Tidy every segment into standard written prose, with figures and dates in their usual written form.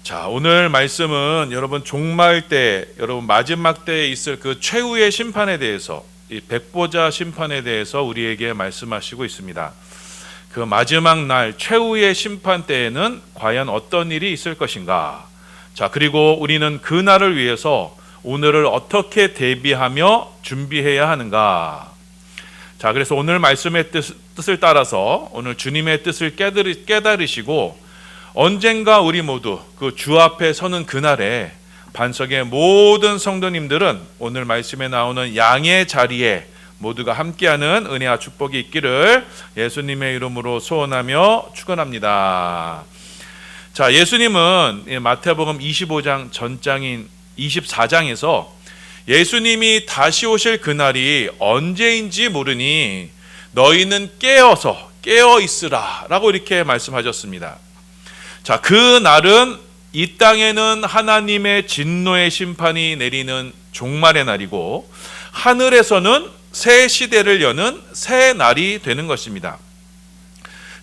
자, 오늘 말씀은 여러분 종말 때, 여러분 마지막 때에 있을 그 최후의 심판에 대해서, 이 백보자 심판에 대해서 우리에게 말씀하시고 있습니다. 그 마지막 날 최후의 심판 때에는 과연 어떤 일이 있을 것인가? 자, 그리고 우리는 그 날을 위해서 오늘을 어떻게 대비하며 준비해야 하는가? 자, 그래서 오늘 말씀의 뜻을 따라서 오늘 주님의 뜻을 깨달으시고 언젠가 우리 모두 그 주 앞에 서는 그날에 반석의 모든 성도님들은 오늘 말씀에 나오는 양의 자리에 모두가 함께하는 은혜와 축복이 있기를 예수님의 이름으로 소원하며 축원합니다. 자, 예수님은 마태복음 25장 전장인 24장에서 예수님이 다시 오실 그날이 언제인지 모르니 너희는 깨어 있으라 라고 이렇게 말씀하셨습니다. 자, 그 날은 이 땅에는 하나님의 진노의 심판이 내리는 종말의 날이고 하늘에서는 새 시대를 여는 새 날이 되는 것입니다.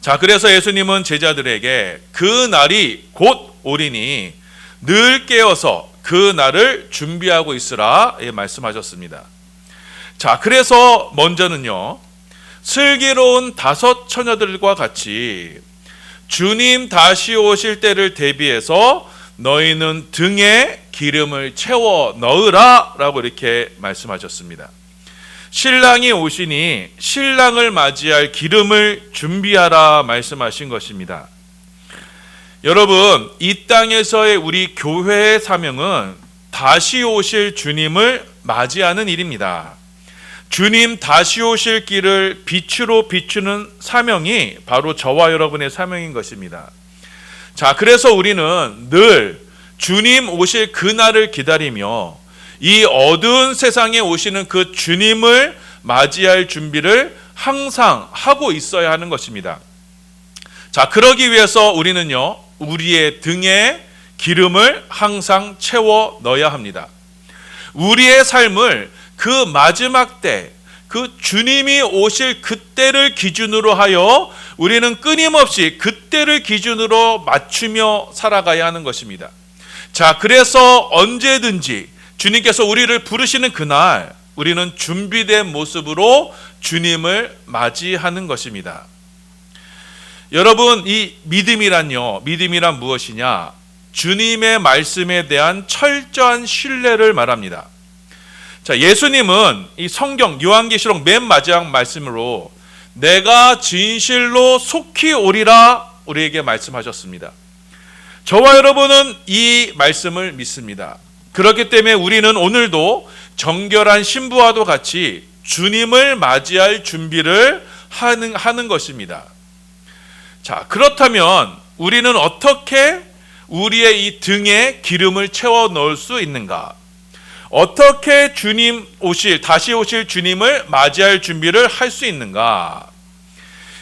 자, 그래서 예수님은 제자들에게 그 날이 곧 오리니 늘 깨어서 그 날을 준비하고 있으라 말씀하셨습니다. 자, 그래서 먼저는요, 슬기로운 5 처녀들과 같이 주님 다시 오실 때를 대비해서 너희는 등에 기름을 채워 넣으라 라고 이렇게 말씀하셨습니다. 신랑이 오시니 신랑을 맞이할 기름을 준비하라 말씀하신 것입니다. 여러분, 이 땅에서의 우리 교회의 사명은 다시 오실 주님을 맞이하는 일입니다. 주님 다시 오실 길을 빛으로 비추는 사명이 바로 저와 여러분의 사명인 것입니다. 자, 그래서 우리는 늘 주님 오실 그날을 기다리며 이 어두운 세상에 오시는 그 주님을 맞이할 준비를 항상 하고 있어야 하는 것입니다. 자, 그러기 위해서 우리는요, 우리의 등에 기름을 항상 채워 넣어야 합니다. 우리의 삶을 그 마지막 때, 그 주님이 오실 그때를 기준으로 하여 우리는 끊임없이 그때를 기준으로 맞추며 살아가야 하는 것입니다. 자, 그래서 언제든지 주님께서 우리를 부르시는 그날 우리는 준비된 모습으로 주님을 맞이하는 것입니다. 여러분, 이 믿음이란 무엇이냐? 주님의 말씀에 대한 철저한 신뢰를 말합니다. 자, 예수님은 이 성경 요한계시록 맨 마지막 말씀으로 내가 진실로 속히 오리라 우리에게 말씀하셨습니다. 저와 여러분은 이 말씀을 믿습니다. 그렇기 때문에 우리는 오늘도 정결한 신부와도 같이 주님을 맞이할 준비를 하는 것입니다. 자, 그렇다면 우리는 어떻게 우리의 이 등에 기름을 채워 넣을 수 있는가? 어떻게 다시 오실 주님을 맞이할 준비를 할 수 있는가?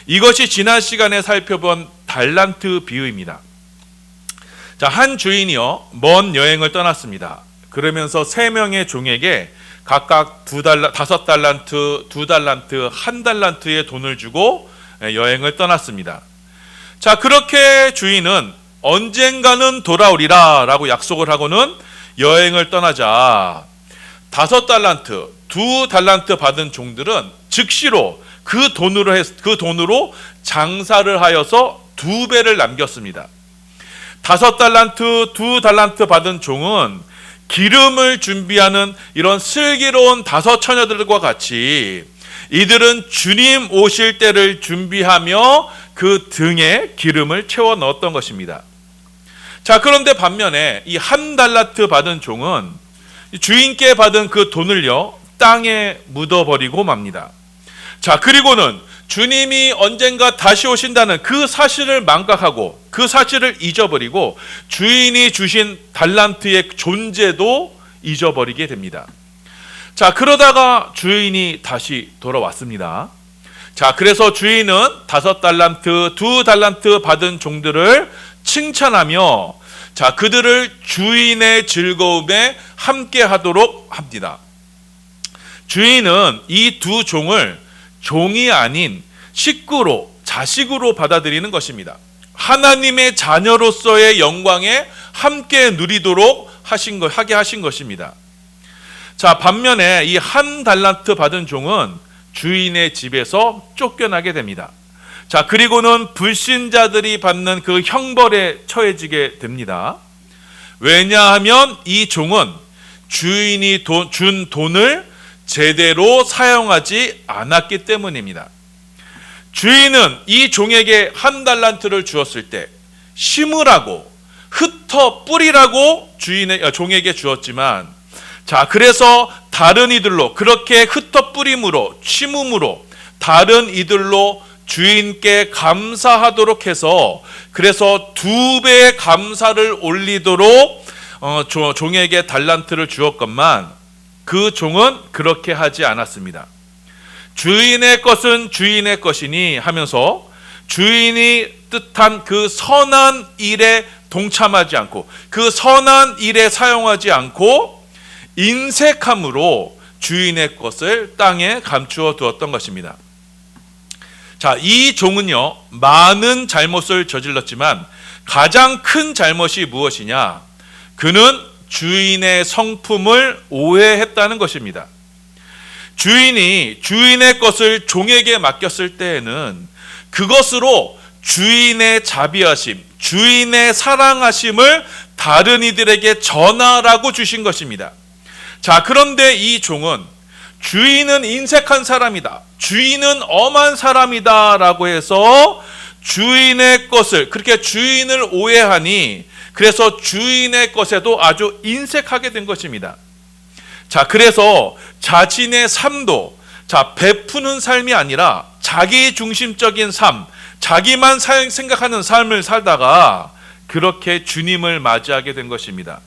이것이 지난 시간에 살펴본 달란트 비유입니다. 자, 한 주인이요, 먼 여행을 떠났습니다. 그러면서 3명의 종에게 각각 5 달란트, 2 달란트, 1 달란트의 돈을 주고 여행을 떠났습니다. 자, 그렇게 주인은 언젠가는 돌아오리라 라고 약속을 하고는 여행을 떠나자 5 달란트, 2 달란트 받은 종들은 즉시로 그 돈으로 장사를 하여서 2배를 남겼습니다. 5 달란트, 2 달란트 받은 종은 기름을 준비하는 이런 슬기로운 5 처녀들과 같이 이들은 주님 오실 때를 준비하며 그 등에 기름을 채워 넣었던 것입니다. 자, 그런데 반면에 이 1 달란트 받은 종은 주인께 받은 그 돈을요, 땅에 묻어버리고 맙니다. 자, 그리고는 주님이 언젠가 다시 오신다는 그 사실을 망각하고 그 사실을 잊어버리고 주인이 주신 달란트의 존재도 잊어버리게 됩니다. 자, 그러다가 주인이 다시 돌아왔습니다. 자, 그래서 주인은 5 달란트, 2 달란트 받은 종들을 칭찬하며 자, 그들을 주인의 즐거움에 함께 하도록 합니다. 주인은 이 2 종을 종이 아닌 식구로, 자식으로 받아들이는 것입니다. 하나님의 자녀로서의 영광에 함께 누리도록 하게 하신 것입니다. 자, 반면에 이 한 달란트 받은 종은 주인의 집에서 쫓겨나게 됩니다. 자, 그리고는 불신자들이 받는 그 형벌에 처해지게 됩니다. 왜냐하면 이 종은 주인이 준 돈을 제대로 사용하지 않았기 때문입니다. 주인은 이 종에게 한 달란트를 주었을 때 심으라고, 흩어 뿌리라고 종에게 주었지만, 자, 그래서 다른 이들로 그렇게 흩어 뿌림으로, 심음으로 다른 이들로 주인께 감사하도록 해서, 그래서 2배의 감사를 올리도록 종에게 달란트를 주었건만, 그 종은 그렇게 하지 않았습니다. 주인의 것은 주인의 것이니 하면서 주인이 뜻한 그 선한 일에 동참하지 않고, 그 선한 일에 사용하지 않고 인색함으로 주인의 것을 땅에 감추어 두었던 것입니다. 자, 이 종은요, 많은 잘못을 저질렀지만 가장 큰 잘못이 무엇이냐? 그는 주인의 성품을 오해했다는 것입니다. 주인이 주인의 것을 종에게 맡겼을 때에는 그것으로 주인의 자비하심, 주인의 사랑하심을 다른 이들에게 전하라고 주신 것입니다. 자, 그런데 이 종은 주인은 인색한 사람이다, 주인은 엄한 사람이다 라고 해서 주인의 것을, 그렇게 주인을 오해하니 그래서 주인의 것에도 아주 인색하게 된 것입니다. 자, 그래서 자신의 삶도, 자, 베푸는 삶이 아니라 자기 중심적인 삶, 자기만 생각하는 삶을 살다가 그렇게 주님을 맞이하게 된 것입니다.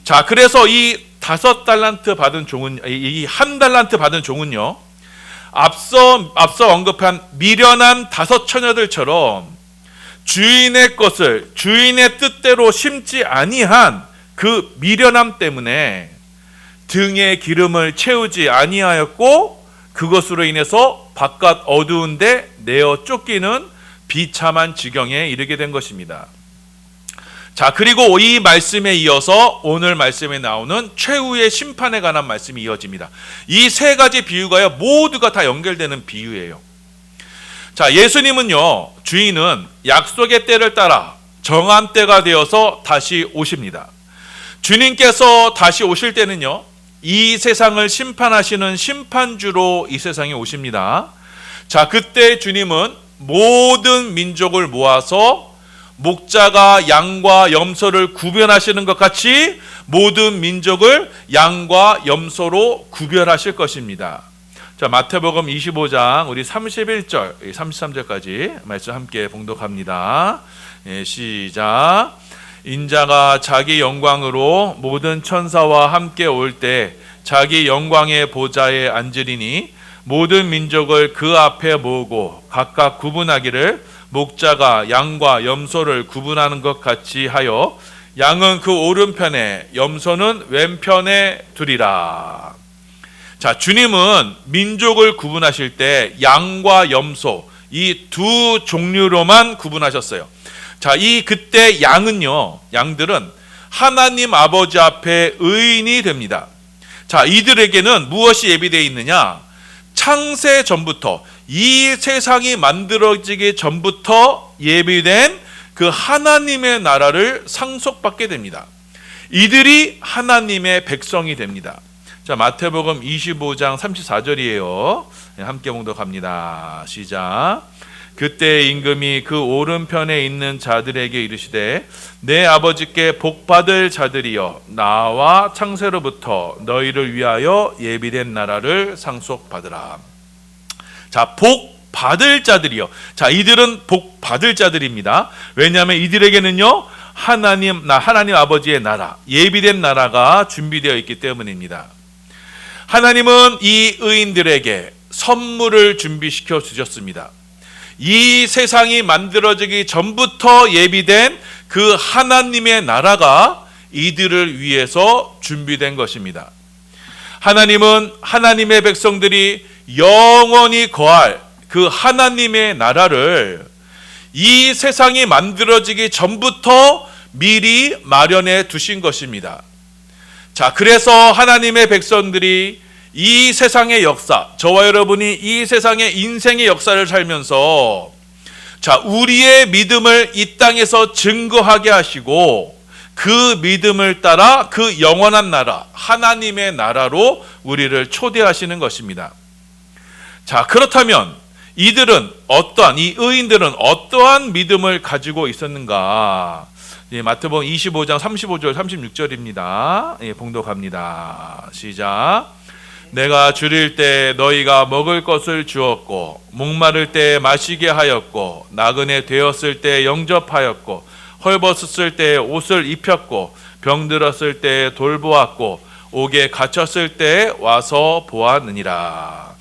자, 그래서 이 5달란트 받은 종은, 이 한 달란트 받은 종은요, 앞서 언급한 미련한 5 처녀들처럼 주인의 것을 주인의 뜻대로 심지 아니한 그 미련함 때문에 등에 기름을 채우지 아니하였고, 그것으로 인해서 바깥 어두운데 내어 쫓기는 비참한 지경에 이르게 된 것입니다. 자, 그리고 이 말씀에 이어서 오늘 말씀에 나오는 최후의 심판에 관한 말씀이 이어집니다. 이 3가지 비유가요, 모두가 다 연결되는 비유예요. 자, 예수님은요, 주인은 약속의 때를 따라 정한 때가 되어서 다시 오십니다. 주님께서 다시 오실 때는요, 이 세상을 심판하시는 심판주로 이 세상에 오십니다. 자, 그때 주님은 모든 민족을 모아서 목자가 양과 염소를 구별하시는 것 같이 모든 민족을 양과 염소로 구별하실 것입니다. 자, 마태복음 25장 우리 31절, 33절까지 말씀 함께 봉독합니다. 시작. 인자가 자기 영광으로 모든 천사와 함께 올 때 자기 영광의 보좌에 앉으리니 모든 민족을 그 앞에 모으고 각각 구분하기를 목자가 양과 염소를 구분하는 것 같이 하여 양은 그 오른편에 염소는 왼편에 두리라. 자, 주님은 민족을 구분하실 때 양과 염소 이 2 종류로만 구분하셨어요. 자, 그때 양들은 하나님 아버지 앞에 의인이 됩니다. 자, 이들에게는 무엇이 예비되어 있느냐? 창세 전부터, 이 세상이 만들어지기 전부터 예비된 그 하나님의 나라를 상속받게 됩니다. 이들이 하나님의 백성이 됩니다. 자, 마태복음 25장 34절이에요. 함께 봉독합니다. 시작. 그때 임금이 그 오른편에 있는 자들에게 이르시되 내 아버지께 복받을 자들이여 나와 창세로부터 너희를 위하여 예비된 나라를 상속받으라. 자, 복받을 자들이요. 자, 이들은 복받을 자들입니다. 왜냐하면 이들에게는요, 하나님 아버지의 나라, 예비된 나라가 준비되어 있기 때문입니다. 하나님은 이 의인들에게 선물을 준비시켜 주셨습니다. 이 세상이 만들어지기 전부터 예비된 그 하나님의 나라가 이들을 위해서 준비된 것입니다. 하나님은 하나님의 백성들이 영원히 거할 그 하나님의 나라를 이 세상이 만들어지기 전부터 미리 마련해 두신 것입니다. 자, 그래서 하나님의 백성들이 이 세상의 역사, 저와 여러분이 이 세상의 인생의 역사를 살면서 자, 우리의 믿음을 이 땅에서 증거하게 하시고 그 믿음을 따라 그 영원한 나라, 하나님의 나라로 우리를 초대하시는 것입니다. 자, 그렇다면 이 의인들은 어떠한 믿음을 가지고 있었는가? 마태복음 25장 35절 36절입니다. 봉독합니다. 시작. 내가 줄일 때 너희가 먹을 것을 주었고 목마를 때 마시게 하였고 나그네 되었을 때 영접하였고 헐벗었을 때 옷을 입혔고 병들었을 때 돌보았고 옥에 갇혔을 때 와서 보았느니라.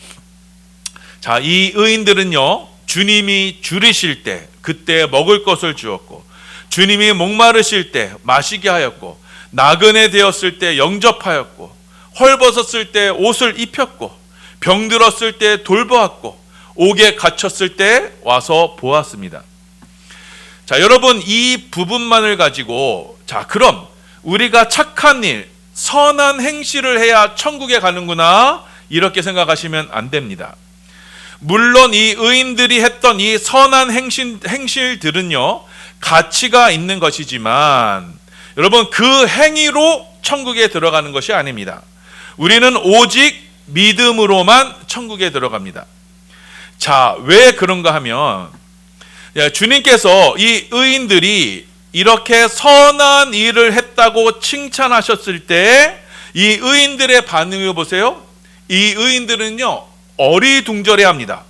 자, 이 의인들은요, 주님이 줄이실 때 그때 먹을 것을 주었고 주님이 목마르실 때 마시게 하였고 나그네 되었을 때 영접하였고 헐벗었을 때 옷을 입혔고 병들었을 때 돌보았고 옥에 갇혔을 때 와서 보았습니다. 자, 여러분, 이 부분만을 가지고 자, 그럼 우리가 착한 일, 선한 행실을 해야 천국에 가는구나 이렇게 생각하시면 안 됩니다. 물론 이 의인들이 했던 이 선한 행실들은요 가치가 있는 것이지만 여러분, 그 행위로 천국에 들어가는 것이 아닙니다. 우리는 오직 믿음으로만 천국에 들어갑니다. 자, 왜 그런가 하면 주님께서 이 의인들이 이렇게 선한 일을 했다고 칭찬하셨을 때 이 의인들의 반응을 보세요. 이 의인들은요 어리둥절해합니다.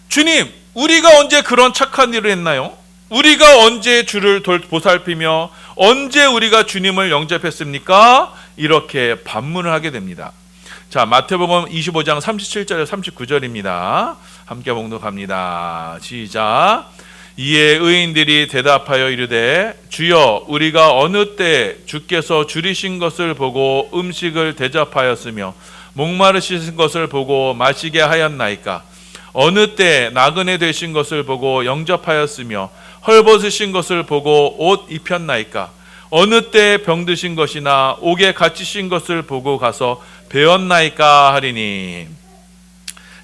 주님, 우리가 언제 그런 착한 일을 했나요? 우리가 언제 주를 보살피며 언제 우리가 주님을 영접했습니까? 이렇게 반문을 하게 됩니다. 자, 마태복음 25장 37절 39절입니다. 함께 봉독합니다. 시작. 이에 의인들이 대답하여 이르되 주여, 우리가 어느 때 주께서 줄이신 것을 보고 음식을 대접하였으며 목마르신 것을 보고 마시게 하였나이까? 어느 때 나그네 되신 것을 보고 영접하였으며 헐벗으신 것을 보고 옷 입혔나이까? 어느 때 병드신 것이나 옥에 갇히신 것을 보고 가서 배웠나이까 하리니.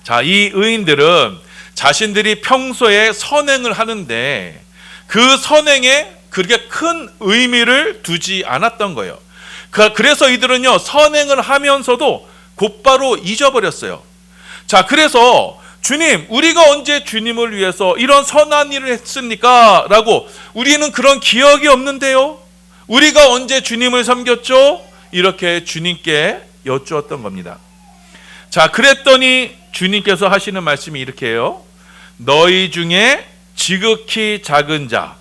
자, 이 의인들은 자신들이 평소에 선행을 하는데 그 선행에 그렇게 큰 의미를 두지 않았던 거예요. 그래서 이들은요 선행을 하면서도 곧바로 잊어버렸어요. 자, 그래서 주님, 우리가 언제 주님을 위해서 이런 선한 일을 했습니까? 라고 우리는 그런 기억이 없는데요. 우리가 언제 주님을 섬겼죠? 이렇게 주님께 여쭈었던 겁니다. 자, 그랬더니 주님께서 하시는 말씀이 이렇게 해요. 너희 중에 지극히 작은 자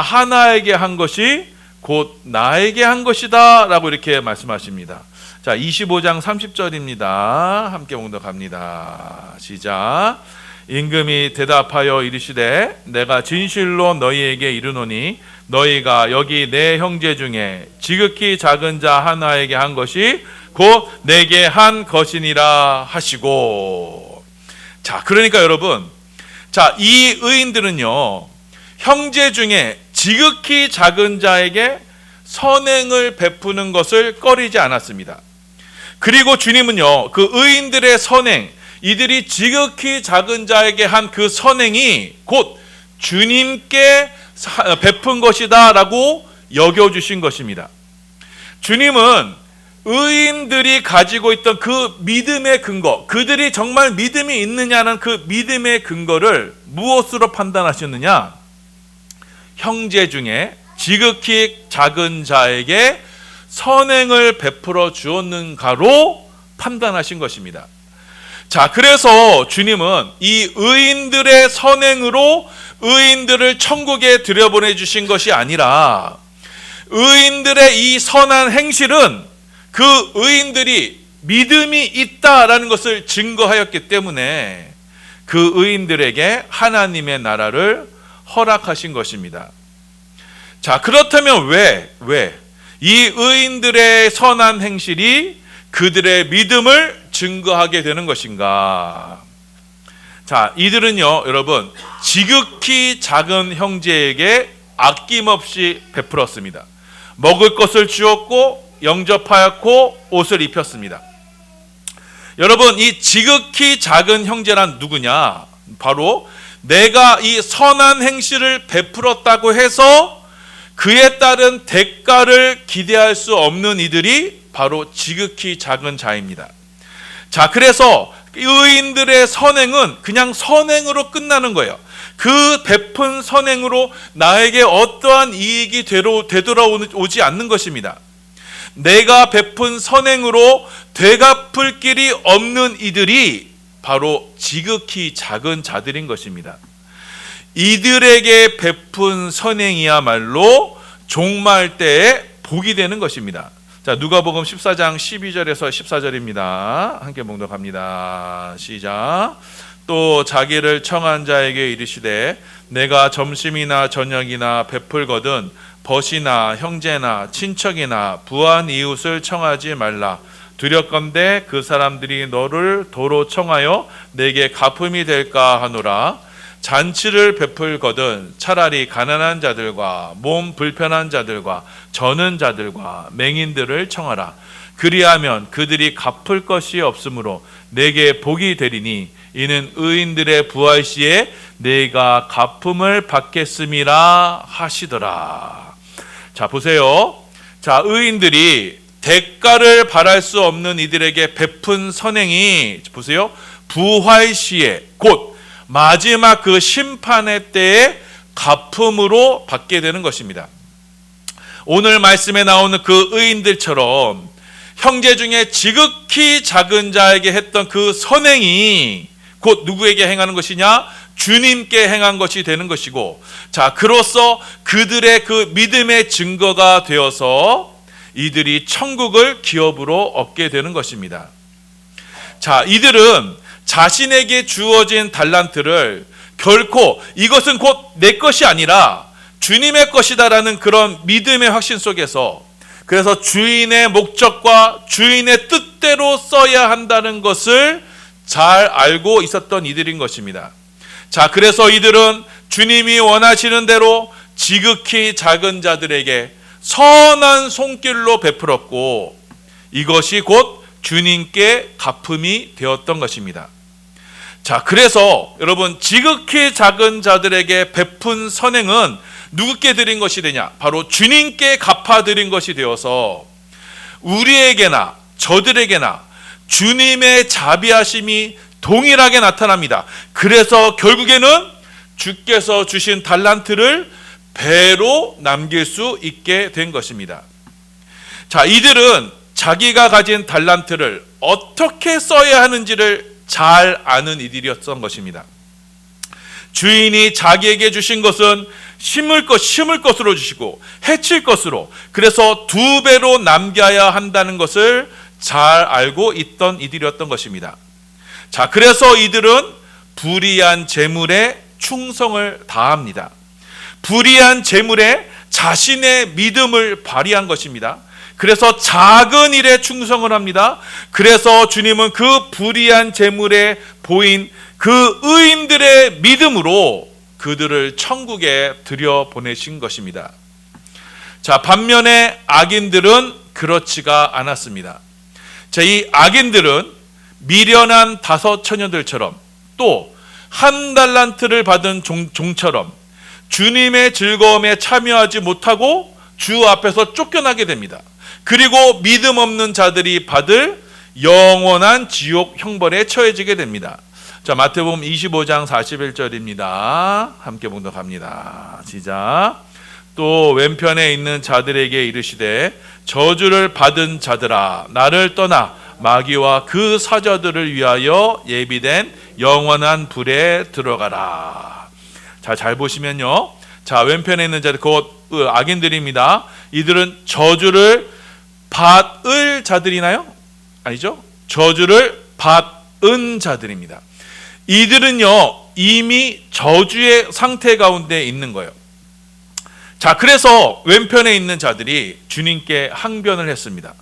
하나에게 한 것이 곧 나에게 한 것이다 라고 이렇게 말씀하십니다. 자, 25장 30절입니다. 함께 봉독합니다. 시작. 임금이 대답하여 이르시되 내가 진실로 너희에게 이르노니 너희가 여기 내 형제 중에 지극히 작은 자 하나에게 한 것이 곧 내게 한 것이니라 하시고. 자, 그러니까 여러분, 자, 이 의인들은요 형제 중에 지극히 작은 자에게 선행을 베푸는 것을 꺼리지 않았습니다. 그리고 주님은요 그 의인들의 선행, 이들이 지극히 작은 자에게 한 그 선행이 곧 주님께 베푼 것이다 라고 여겨주신 것입니다. 주님은 의인들이 가지고 있던 그 믿음의 근거, 그들이 정말 믿음이 있느냐는 그 믿음의 근거를 무엇으로 판단하셨느냐? 형제 중에 지극히 작은 자에게 선행을 베풀어 주었는가로 판단하신 것입니다. 자, 그래서 주님은 이 의인들의 선행으로 의인들을 천국에 들여보내 주신 것이 아니라 의인들의 이 선한 행실은 그 의인들이 믿음이 있다라는 것을 증거하였기 때문에 그 의인들에게 하나님의 나라를 허락하신 것입니다. 자, 그렇다면 왜 이 의인들의 선한 행실이 그들의 믿음을 증거하게 되는 것인가? 자, 이들은요 여러분 지극히 작은 형제에게 아낌없이 베풀었습니다. 먹을 것을 주었고 영접하였고 옷을 입혔습니다. 여러분, 이 지극히 작은 형제란 누구냐? 바로 내가 이 선한 행실을 베풀었다고 해서 그에 따른 대가를 기대할 수 없는 이들이 바로 지극히 작은 자입니다. 자, 그래서 의인들의 선행은 그냥 선행으로 끝나는 거예요. 그 베푼 선행으로 나에게 어떠한 이익이 되돌아오지 않는 것입니다. 내가 베푼 선행으로 되갚을 길이 없는 이들이 바로 지극히 작은 자들인 것입니다. 이들에게 베푼 선행이야말로 종말 때에 복이 되는 것입니다. 자, 누가복음 14장 12절에서 14절입니다. 함께 봉독합니다. 시작. 또 자기를 청한 자에게 이르시되 내가 점심이나 저녁이나 베풀거든 벗이나 형제나 친척이나 부한 이웃을 청하지 말라. 두렵건대 그 사람들이 너를 도로 청하여 내게 갚음이 될까 하노라. 잔치를 베풀거든 차라리 가난한 자들과 몸 불편한 자들과 저는 자들과 맹인들을 청하라. 그리하면 그들이 갚을 것이 없으므로 내게 복이 되리니 이는 의인들의 부활 시에 내가 갚음을 받겠음이라 하시더라. 자, 보세요. 자, 의인들이 대가를 바랄 수 없는 이들에게 베푼 선행이 보세요. 부활 시에 곧 마지막 그 심판의 때에 갚음으로 받게 되는 것입니다. 오늘 말씀에 나오는 그 의인들처럼 형제 중에 지극히 작은 자에게 했던 그 선행이 곧 누구에게 행하는 것이냐? 주님께 행한 것이 되는 것이고, 자, 그로써 그들의 그 믿음의 증거가 되어서 이들이 천국을 기업으로 얻게 되는 것입니다. 자, 이들은 자신에게 주어진 달란트를 결코 이것은 곧 내 것이 아니라 주님의 것이다라는 그런 믿음의 확신 속에서, 그래서 주인의 목적과 주인의 뜻대로 써야 한다는 것을 잘 알고 있었던 이들인 것입니다. 자, 그래서 이들은 주님이 원하시는 대로 지극히 작은 자들에게 선한 손길로 베풀었고, 이것이 곧 주님께 갚음이 되었던 것입니다. 자, 그래서 여러분, 지극히 작은 자들에게 베푼 선행은 누구께 드린 것이 되냐? 바로 주님께 갚아드린 것이 되어서 우리에게나 저들에게나 주님의 자비하심이 동일하게 나타납니다. 그래서 결국에는 주께서 주신 달란트를 배로 남길 수 있게 된 것입니다. 자, 이들은 자기가 가진 달란트를 어떻게 써야 하는지를 잘 아는 이들이었던 것입니다. 주인이 자기에게 주신 것은 심을 것으로 주시고 해칠 것으로, 그래서 2배로 남겨야 한다는 것을 잘 알고 있던 이들이었던 것입니다. 자, 그래서 이들은 불의한 재물에 충성을 다합니다. 불의한 재물에 자신의 믿음을 발휘한 것입니다. 그래서 작은 일에 충성을 합니다. 그래서 주님은 그 불의한 재물에 보인 그 의인들의 믿음으로 그들을 천국에 들여보내신 것입니다. 자, 반면에 악인들은 그렇지가 않았습니다. 자, 이 악인들은 미련한 5 처녀들처럼 또 1 달란트를 받은 종처럼 주님의 즐거움에 참여하지 못하고 주 앞에서 쫓겨나게 됩니다. 그리고 믿음 없는 자들이 받을 영원한 지옥 형벌에 처해지게 됩니다. 자, 마태복음 25장 41절입니다. 함께 봉독합니다. 시작. 또 왼편에 있는 자들에게 이르시되 저주를 받은 자들아 나를 떠나 마귀와 그 사자들을 위하여 예비된 영원한 불에 들어가라. 자, 잘 보시면요. 자, 왼편에 있는 자들 곧 악인들입니다. 이들은 저주를 받을 자들이나요? 아니죠. 저주를 받은 자들입니다. 이들은요 이미 저주의 상태 가운데 있는 거예요. 자, 그래서 왼편에 있는 자들이 주님께 항변을 했습니다.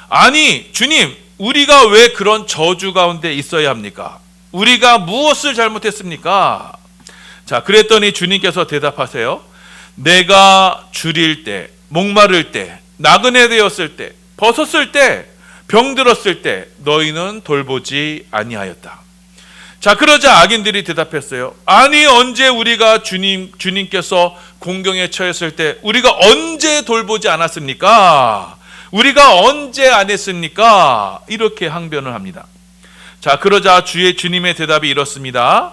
아니 주님, 우리가 왜 그런 저주 가운데 있어야 합니까? 우리가 무엇을 잘못했습니까? 자, 그랬더니 주님께서 대답하세요. 내가 줄일 때, 목마를 때, 나그네 되었을 때, 벗었을 때, 병들었을 때 너희는 돌보지 아니하였다. 자, 그러자 악인들이 대답했어요. 아니, 언제 우리가 주님께서 공경에 처했을 때 우리가 언제 돌보지 않았습니까? 우리가 언제 안 했습니까? 이렇게 항변을 합니다. 자, 그러자 주님의 대답이 이렇습니다.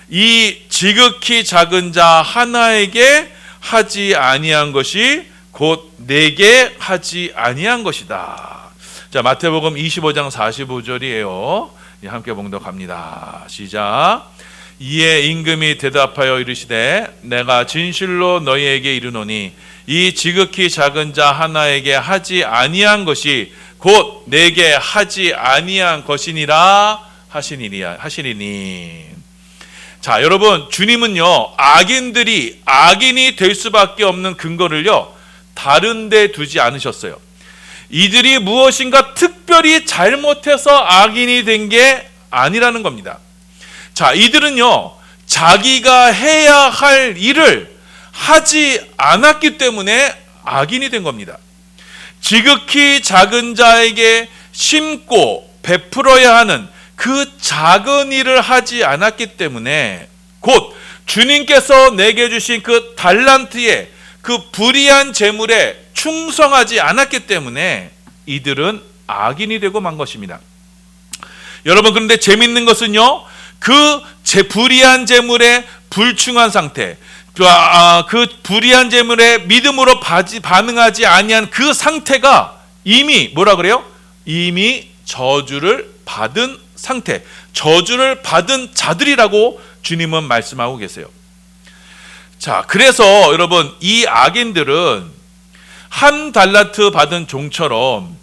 이 지극히 작은 자 하나에게 하지 아니한 것이 곧 내게 하지 아니한 것이다. 자, 마태복음 25장 45절이에요. 함께 봉독합니다. 시작. 이에 임금이 대답하여 이르시되 내가 진실로 너희에게 이르노니 이 지극히 작은 자 하나에게 하지 아니한 것이 곧 내게 하지 아니한 것이니라 하시니니. 자, 여러분, 주님은요 악인이 될 수밖에 없는 근거를요 다른 데 두지 않으셨어요. 이들이 무엇인가 특별히 잘못해서 악인이 된 게 아니라는 겁니다. 자, 이들은요 자기가 해야 할 일을 하지 않았기 때문에 악인이 된 겁니다. 지극히 작은 자에게 심고 베풀어야 하는 그 작은 일을 하지 않았기 때문에, 곧 주님께서 내게 주신 그 달란트의 그 불의한 재물에 충성하지 않았기 때문에 이들은 악인이 되고 만 것입니다. 여러분, 그런데 재밌는 것은요 그 불의한 재물에 불충한 상태, 그 불의한 재물에 믿음으로 반응하지 아니한 그 상태가 이미 뭐라 그래요? 이미 저주를 받은 상태, 저주를 받은 자들이라고 주님은 말씀하고 계세요. 자, 그래서 여러분, 이 악인들은 한 달란트 받은 종처럼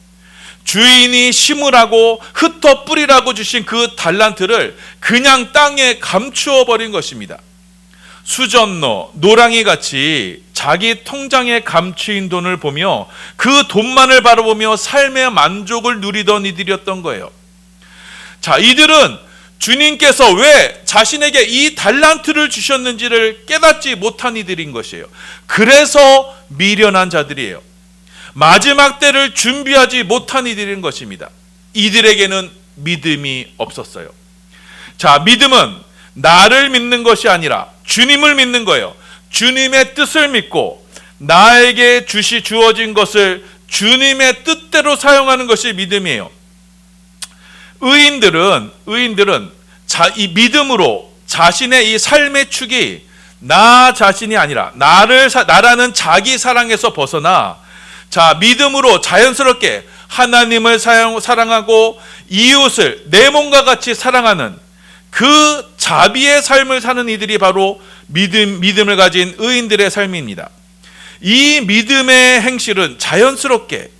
주인이 심으라고 흩어 뿌리라고 주신 그 달란트를 그냥 땅에 감추어 버린 것입니다. 수전노, 노랑이 같이 자기 통장에 감추인 돈을 보며 그 돈만을 바라보며 삶의 만족을 누리던 이들이었던 거예요. 자, 이들은 주님께서 왜 자신에게 이 달란트를 주셨는지를 깨닫지 못한 이들인 것이에요. 그래서 미련한 자들이에요. 마지막 때를 준비하지 못한 이들인 것입니다. 이들에게는 믿음이 없었어요. 자, 믿음은 나를 믿는 것이 아니라 주님을 믿는 거예요. 주님의 뜻을 믿고 나에게 주어진 것을 주님의 뜻대로 사용하는 것이 믿음이에요. 의인들은 이 믿음으로 자신의 이 삶의 축이 나 자신이 아니라 나라는 자기 사랑에서 벗어나, 자, 믿음으로 자연스럽게 하나님을 사랑하고 이웃을 내 몸과 같이 사랑하는 그 자비의 삶을 사는 이들이 바로 믿음을 가진 의인들의 삶입니다. 이 믿음의 행실은 자연스럽게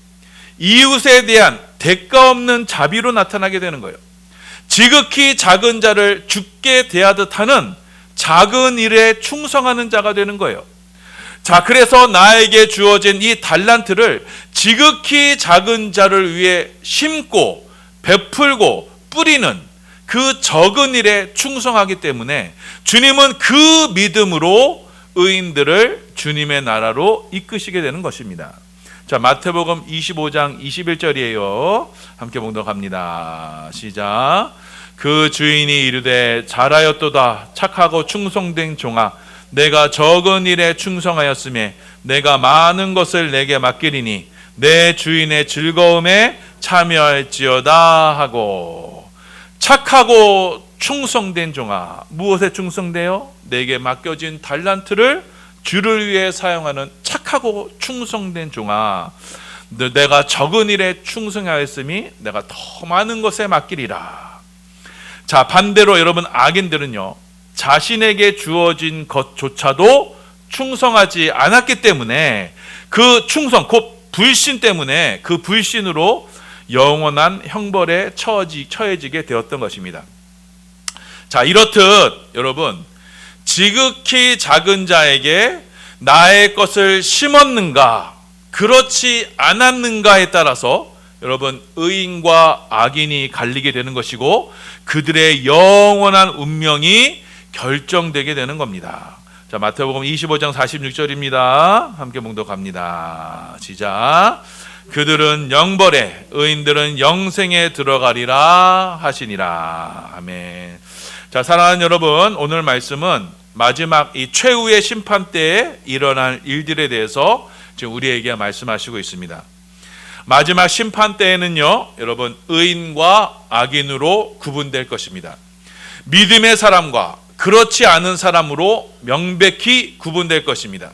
이웃에 대한 대가 없는 자비로 나타나게 되는 거예요. 지극히 작은 자를 죽게 대하듯 하는 작은 일에 충성하는 자가 되는 거예요. 자, 그래서 나에게 주어진 이 달란트를 지극히 작은 자를 위해 심고 베풀고 뿌리는 그 적은 일에 충성하기 때문에 주님은 그 믿음으로 의인들을 주님의 나라로 이끄시게 되는 것입니다. 자, 마태복음 25장 21절이에요. 함께 봉독합니다. 시작. 그 주인이 이르되 잘하였도다 착하고 충성된 종아, 내가 적은 일에 충성하였으며 내가 많은 것을 내게 맡기리니 내 주인의 즐거움에 참여할지어다 하고. 착하고 충성된 종아, 무엇에 충성돼요? 내게 맡겨진 달란트를 주를 위해 사용하는 착하고 충성된 종아, 내가 적은 일에 충성하였으니 내가 더 많은 것에 맡기리라. 자, 반대로 여러분, 악인들은요 자신에게 주어진 것조차도 충성하지 않았기 때문에 그 충성, 곧 불신 때문에 그 불신으로 영원한 형벌에 처해지게 되었던 것입니다. 자, 이렇듯 여러분, 지극히 작은 자에게 나의 것을 심었는가 그렇지 않았는가에 따라서 여러분, 의인과 악인이 갈리게 되는 것이고 그들의 영원한 운명이 결정되게 되는 겁니다. 자, 마태복음 25장 46절입니다. 함께 봉독합니다. 시작. 그들은 영벌에, 의인들은 영생에 들어가리라 하시니라. 아멘. 자, 사랑하는 여러분, 오늘 말씀은 마지막 이 최후의 심판 때에 일어날 일들에 대해서 지금 우리에게 말씀하시고 있습니다. 마지막 심판 때에는요, 여러분, 의인과 악인으로 구분될 것입니다. 믿음의 사람과 그렇지 않은 사람으로 명백히 구분될 것입니다.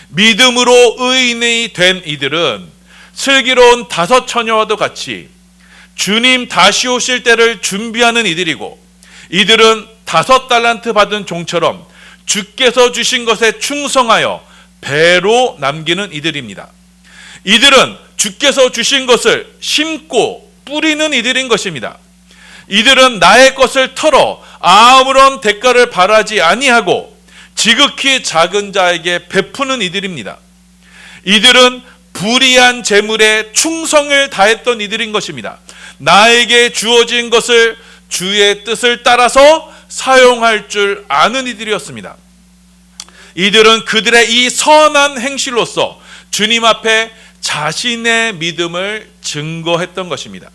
믿음으로 의인이 된 이들은 슬기로운 다섯 처녀와도 같이 주님 다시 오실 때를 준비하는 이들이고, 이들은 5달란트 받은 종처럼 주께서 주신 것에 충성하여 배로 남기는 이들입니다. 이들은 주께서 주신 것을 심고 뿌리는 이들인 것입니다. 이들은 나의 것을 털어 아무런 대가를 바라지 아니하고 지극히 작은 자에게 베푸는 이들입니다. 이들은 불의한 재물에 충성을 다했던 이들인 것입니다. 나에게 주어진 것을 주의 뜻을 따라서 사용할 줄 아는 이들이었습니다. 이들은 그들의 이 선한 행실로서 주님 앞에 자신의 믿음을 증거했던 것입니다.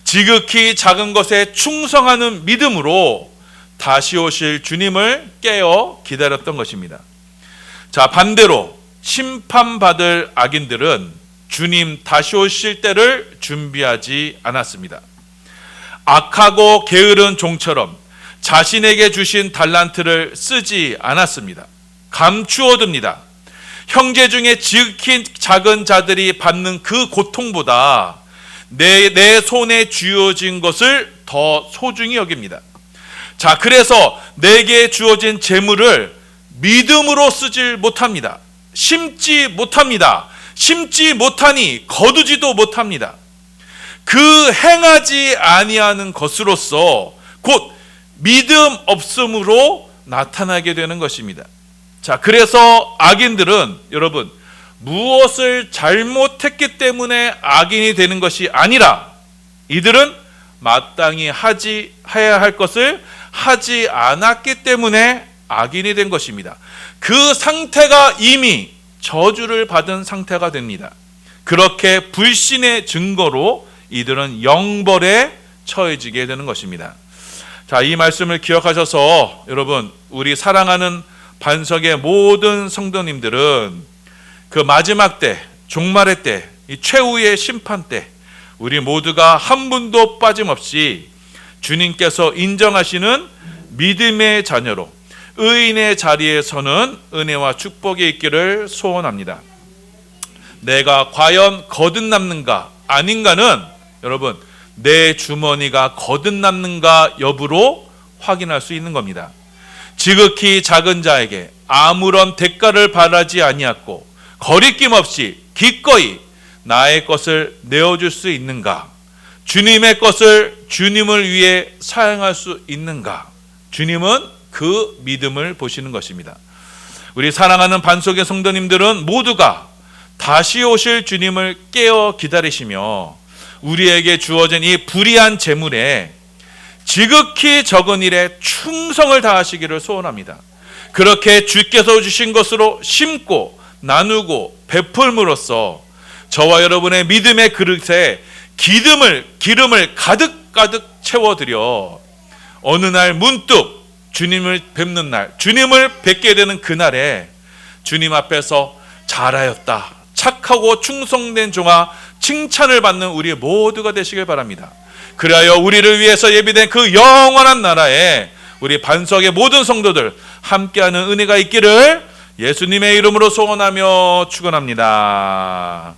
지극히 작은 것에 충성하는 믿음으로 다시 오실 주님을 깨어 기다렸던 것입니다. 자, 반대로 심판받을 악인들은 주님 다시 오실 때를 준비하지 않았습니다. 악하고 게으른 종처럼 자신에게 주신 달란트를 쓰지 않았습니다. 감추어둡니다. 형제 중에 지극히 작은 자들이 받는 그 고통보다 내 손에 쥐어진 것을 더 소중히 여깁니다. 자, 그래서 내게 주어진 재물을 믿음으로 쓰질 못합니다. 심지 못합니다. 심지 못하니 거두지도 못합니다. 그 행하지 아니하는 것으로서 곧 믿음 없음으로 나타나게 되는 것입니다. 자, 그래서 악인들은 여러분, 무엇을 잘못했기 때문에 악인이 되는 것이 아니라 이들은 마땅히 해야 할 것을 하지 않았기 때문에 악인이 된 것입니다. 그 상태가 이미 저주를 받은 상태가 됩니다. 그렇게 불신의 증거로 이들은 영벌에 처해지게 되는 것입니다. 자, 이 말씀을 기억하셔서 여러분, 우리 사랑하는 반석의 모든 성도님들은 그 마지막 때, 종말의 때, 이 최후의 심판 때 우리 모두가 한 분도 빠짐없이 주님께서 인정하시는 믿음의 자녀로 의인의 자리에 서는 은혜와 축복이 있기를 소원합니다. 내가 과연 거듭남는가 아닌가는 여러분, 내 주머니가 거듭남는가 여부로 확인할 수 있는 겁니다. 지극히 작은 자에게 아무런 대가를 바라지 아니하고 거리낌 없이 기꺼이 나의 것을 내어줄 수 있는가? 주님의 것을 주님을 위해 사용할 수 있는가? 주님은 그 믿음을 보시는 것입니다. 우리 사랑하는 반석의 성도님들은 모두가 다시 오실 주님을 깨어 기다리시며 우리에게 주어진 이 불의한 재물에 지극히 적은 일에 충성을 다하시기를 소원합니다. 그렇게 주께서 주신 것으로 심고 나누고 베풀므로써 저와 여러분의 믿음의 그릇에 기름을 가득가득 채워드려 어느 날 문득 주님을 뵙는 날, 주님을 뵙게 되는 그날에 주님 앞에서 잘하였다, 착하고 충성된 종아, 칭찬을 받는 우리 모두가 되시길 바랍니다. 그리하여 우리를 위해서 예비된 그 영원한 나라에 우리 반석의 모든 성도들 함께하는 은혜가 있기를 예수님의 이름으로 소원하며 축원합니다.